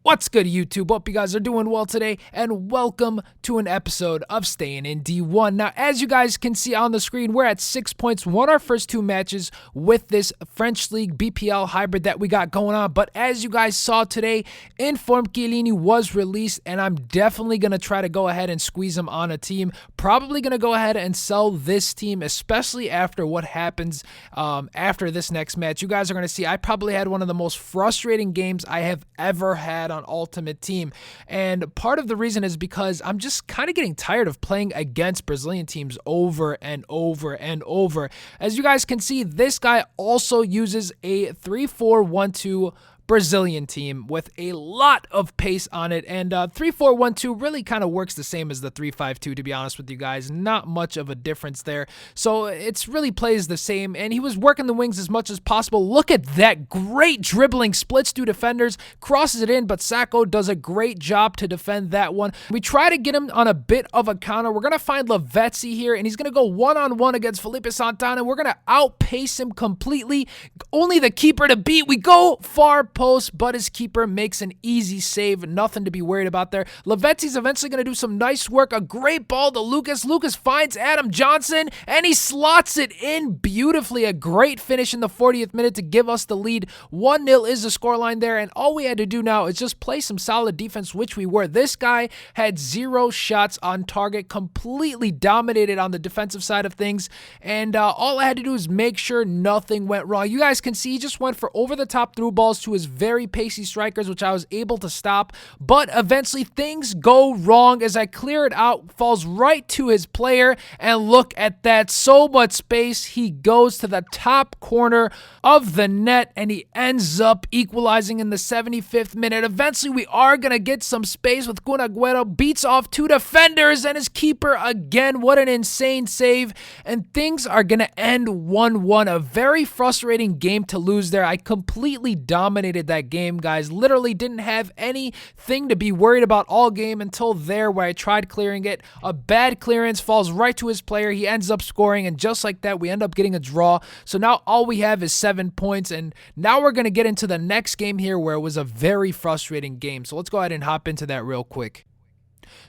What's good, YouTube? Hope you guys are doing well today, and welcome to an episode of Staying in D1. Now, as you guys can see on the screen, we're at 6 points, won our first two matches with this French League BPL hybrid that we got going on. But as you guys saw today, Inform Chiellini was released, and I'm definitely going to try to go ahead and squeeze him on a team. Probably going to go ahead and sell this team, especially after what happens after this next match. You guys are going to see I probably had one of the most frustrating games I have ever had on Ultimate Team, and part of the reason is because I'm just kind of getting tired of playing against Brazilian teams over and over and over. As you guys can see, this guy also uses a 3-4-1-2 Brazilian team with a lot of pace on it, and 3-4-1-2 really kind of works the same as the 3-5-2, to be honest with you guys. Not much of a difference there, so it's really plays the same, and he was working the wings as much as possible. Look at that great dribbling, splits two defenders, crosses it in, but Sacco does a great job to defend that one. We try to get him on a bit of a counter. We're going to find Lavezzi here, and he's going to go one-on-one against Felipe Santana. We're going to outpace him completely. Only the keeper to beat. We go far post, but his keeper makes an easy save. Nothing to be worried about there. Lavezzi's eventually going to do some nice work. A great ball to Lucas. Lucas finds Adam Johnson, and he slots it in beautifully. A great finish in the 40th minute to give us the lead. 1-0 is the scoreline there, and all we had to do now is just play some solid defense, which we were. This guy had 0 shots on target, completely dominated on the defensive side of things, and all I had to do is make sure nothing went wrong. You guys can see he just went for over-the-top through balls to his very pacey strikers, which I was able to stop, but eventually things go wrong as I clear it out, falls right to his player, and look at that, so much space. He goes to the top corner of the net, and he ends up equalizing in the 75th minute. Eventually, we are going to get some space with Kun Agüero, beats off two defenders and his keeper again. What an insane save, and things are going to end 1-1. A very frustrating game to lose there. I completely dominated that game, guys. Literally didn't have anything to be worried about all game until there where I tried clearing it. A bad clearance falls right to his player. He ends up scoring, and just like that, we end up getting a draw. So now all we have is 7 points, and now we're going to get into the next game here where it was a very frustrating game. So let's go ahead and hop into that real quick.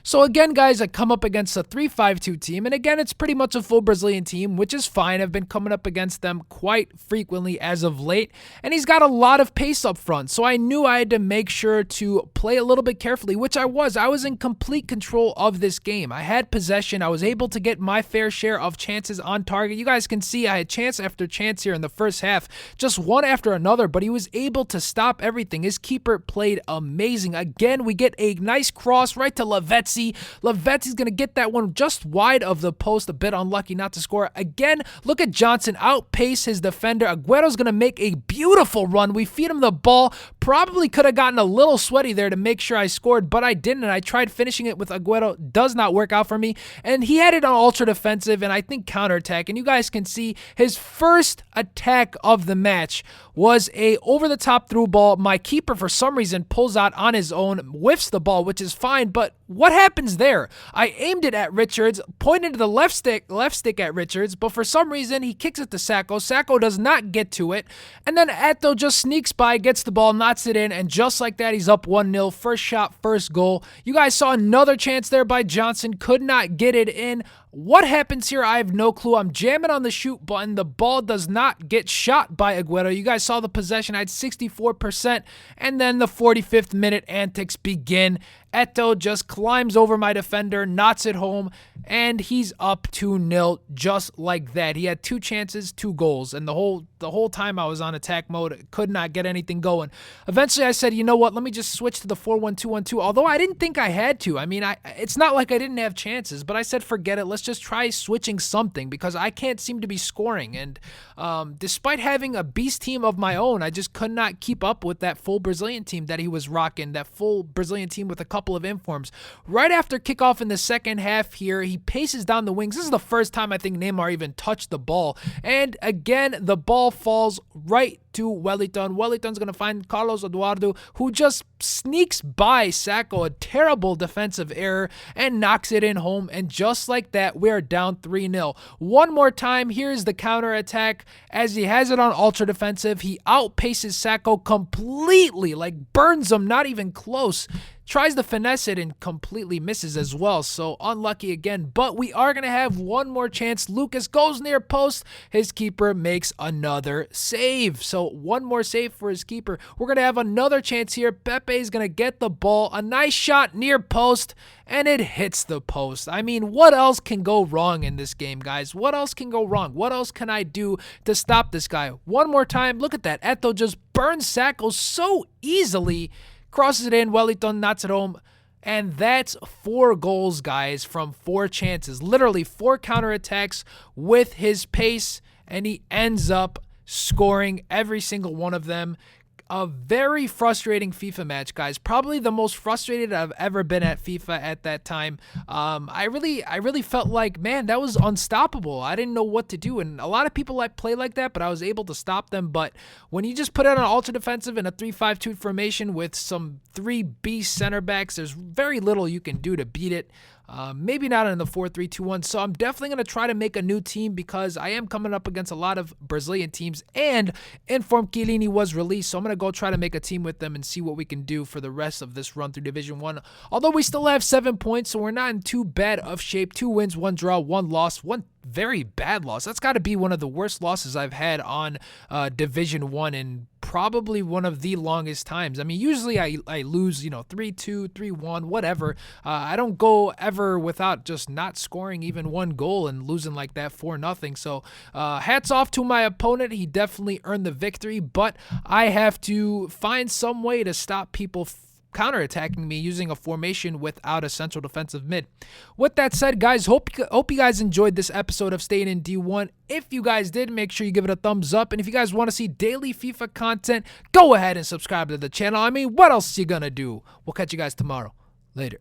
So again, guys, I come up against a 3-5-2 team, and again, it's pretty much a full Brazilian team, which is fine. I've been coming up against them quite frequently as of late, and he's got a lot of pace up front, so I knew I had to make sure to play a little bit carefully, which I was. I was in complete control of this game. I had possession. I was able to get my fair share of chances on target. You guys can see I had chance after chance here in the first half, just one after another, but he was able to stop everything. His keeper played amazing. Again, we get a nice cross right to Lavezzi. Lavezzi's going to get that one just wide of the post, a bit unlucky not to score. Again, look at Johnson outpace his defender. Agüero's going to make a beautiful run. We feed him the ball. Probably could have gotten a little sweaty there to make sure I scored, but I didn't, and I tried finishing it with Agüero. Does not work out for me, and he had it on ultra defensive and I think counterattack, and you guys can see his first attack of the match was a over-the-top through ball. My keeper, for some reason, pulls out on his own, whiffs the ball, which is fine, but what happens there? I aimed it at Richards, pointed to the left stick at Richards, but for some reason, he kicks it to Sacco. Sacco does not get to it, and then Eto'o just sneaks by, gets the ball, knots it in, and just like that, he's up 1-0. First shot, first goal. You guys saw another chance there by Johnson, could not get it in. What happens here? I have no clue. I'm jamming on the shoot button. The ball does not get shot by Agüero. You guys saw the possession. I had 64%, and then the 45th minute antics begin. Eto'o just climbs over my defender, knots it home, and he's up 2-0 just like that. He had 2 chances, 2 goals, and the whole time I was on attack mode, could not get anything going. Eventually, I said, you know what? Let me just switch to the 4-1-2-1-2, although I didn't think I had to. I mean, it's not like I didn't have chances, but I said, forget it. Let's just try switching something because I can't seem to be scoring, and despite having a beast team of my own, I just could not keep up with that full Brazilian team that he was rocking, that full Brazilian team with a couple of informs. Right after kickoff in the second half here, he paces down the wings. This is the first time I think Neymar even touched the ball, and again, the ball falls right to Wellington. Wellington's going to find Carlos Eduardo, who just sneaks by Sacco, a terrible defensive error, and knocks it in home. And just like that, we're down 3-0. One more time, here's the counter attack. As he has it on ultra defensive, he outpaces Sacco completely, like burns him, not even close. Tries to finesse it and completely misses as well. So unlucky again, but we are going to have one more chance. Lucas goes near post. His keeper makes another save. So one more save for his keeper. We're going to have another chance here. Pepe is going to get the ball. A nice shot near post, and it hits the post. I mean, what else can go wrong in this game, guys? What else can go wrong? What else can I do to stop this guy? One more time. Look at that. Eto just burns Sacco so easily. Crosses it in, Wellington knocks it home, and that's 4 goals, guys, from 4 chances. Literally 4 counterattacks with his pace, and he ends up scoring every single one of them. A very frustrating FIFA match, guys. Probably the most frustrated I've ever been at FIFA at that time. I really felt like, man, that was unstoppable. I didn't know what to do, and a lot of people play like that, but I was able to stop them. But when you just put it on ultra defensive in a 3-5-2 formation with some 3 beast center backs, there's very little you can do to beat it. Maybe not in the 4-3-2-1. So I'm definitely going to try to make a new team because I am coming up against a lot of Brazilian teams, and Inform Chiellini was released. So I'm going to go try to make a team with them and see what we can do for the rest of this run through Division 1. Although we still have 7 points, so we're not in too bad of shape. 2 wins, 1 draw, 1 loss, 1 very bad loss. That's got to be one of the worst losses I've had on Division 1 in probably one of the longest times. I mean, usually I lose, 3-2, 3-1, whatever. I don't go ever without just not scoring even 1 goal and losing like that 4-0. So hats off to my opponent. He definitely earned the victory, but I have to find some way to stop people counterattacking me using a formation without a central defensive mid. With that said, guys, hope you guys enjoyed this episode of Staying in D1. If you guys did, make sure you give it a thumbs up. And if you guys want to see daily FIFA content, go ahead and subscribe to the channel. I mean, what else you gonna do? We'll catch you guys tomorrow. Later.